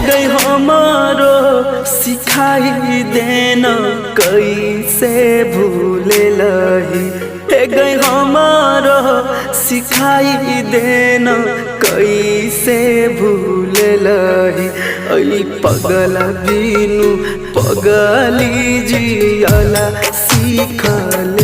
गई हमारो सिखाई देना कैसे भूले लही। हे गई हमारो सिखाई देना कैसे भूले लही। ऐ पगला बिनु पगली जियाला सीखले